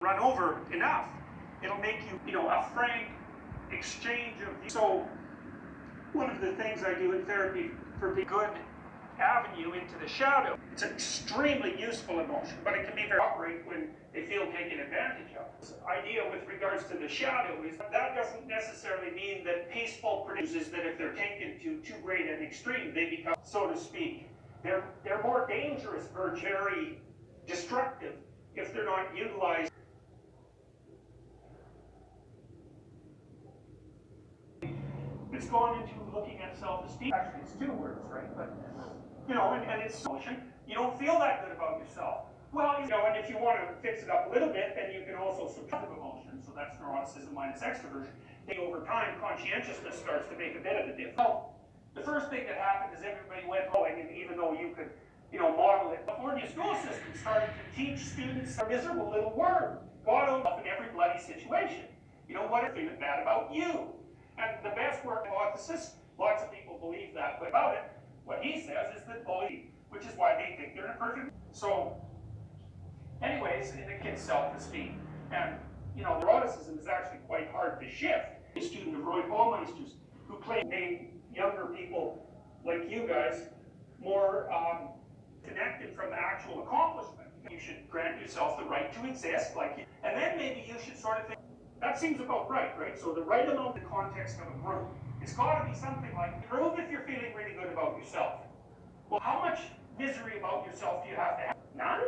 run over enough, it'll make you, a frank exchange of. So one of the things I do in therapy for a good avenue into the shadow, it's an extremely useful emotion, but it can be very operate when they feel taken advantage of. This idea with regards to the shadow is that doesn't necessarily mean that peaceful produces that if they're taken to too great an extreme, they become, so to speak, they're more dangerous or very destructive if they're not utilized. It's gone into looking at self-esteem. Actually, it's two words, right? But and it's emotion. You don't feel that good about yourself. Well, and if you want to fix it up a little bit, then you can also subjective emotion. So that's neuroticism minus extroversion. Then over time, conscientiousness starts to make a bit of a difference. Well, the first thing that happened is everybody went going, and even though you could, model it, the California school system started to teach students a miserable little word. God owns in every bloody situation. What if it's bad about you? And the best work hypothesis, lots of people believe that, but about it, what he says is that bullying, which is why they think they're in a perfect. So, anyways, in the kid's self-esteem, and neuroticism is actually quite hard to shift. A student of Roy Baumeister's, who made younger people like you guys more connected from the actual accomplishment. You should grant yourself the right to exist, and then maybe you should sort of think. That seems about right? So the right amount in the context of a group. It's got to be something like, prove if you're feeling really good about yourself. Well, how much misery about yourself do you have to have? None?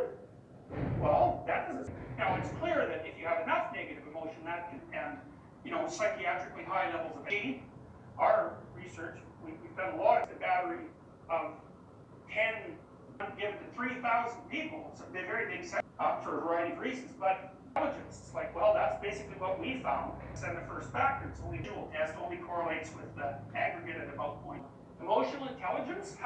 Well, that doesn't. Now, it's clear that if you have enough negative emotion, that can, and psychiatrically high levels of pain. Our research, we've done a lot of the battery of 10 given to 3,000 people. It's a very big set for a variety of reasons, but intelligence, it's like, well, that's basically what we found. Send the first factor. It's only visual test only correlates with the aggregate at about point. Emotional intelligence,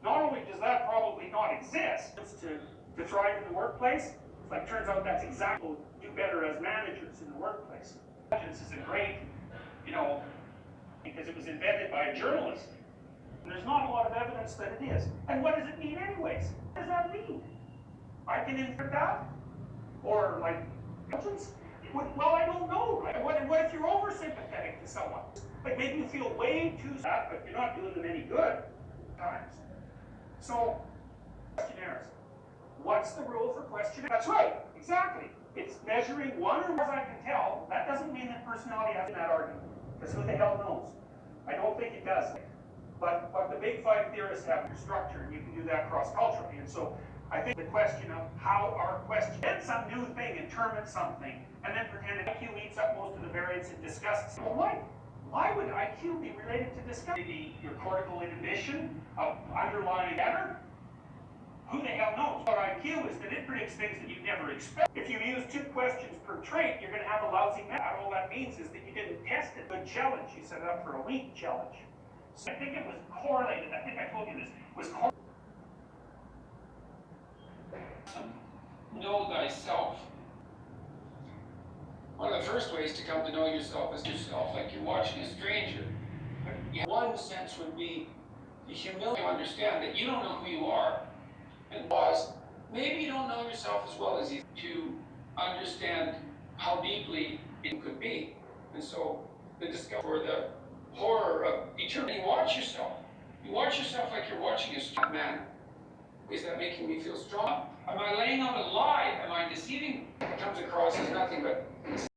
not only does that probably not exist, it's to thrive in the workplace. It's like, turns out that's exactly do better as managers in the workplace. Intelligence is a great, because it was invented by a journalist. And there's not a lot of evidence that it is. And what does it mean anyways? What does that mean? I can infer that? Or intelligence? Well, I don't know, right? What if you're oversympathetic to someone? Maybe you feel way too sad, but you're not doing them any good times. So, questionnaires. What's the rule for questionnaires? That's right, exactly. It's measuring one or more, as I can tell. That doesn't mean that personality has that argument, because who the hell knows? I don't think it does. But the big five theorists have their structure, and you can do that cross-culturally. And so, I think the question of how our question invent some new thing and term it something, and then pretend that IQ eats up most of the variance and disgusts. Well, why would IQ be related to disgust? Maybe your cortical inhibition of underlying matter? Who the hell knows? What IQ is that it predicts things that you never expect. If you use 2 questions per trait, you're going to have a lousy math. All that means is that you didn't test it. Good challenge. You set it up for a weak challenge. So I think it was correlated. I think I told you this. Was correlated. Know thyself. One of the first ways to come to know yourself is yourself, like you're watching a stranger. One sense would be the humility to understand that you don't know who you are, and pause. Maybe you don't know yourself as well as you to understand how deeply it could be. And so the discovery, or the horror of eternity. You watch yourself. You watch yourself like you're watching a strong man. Is that making me feel strong? Am I laying out a lie? Am I deceiving? It comes across as nothing but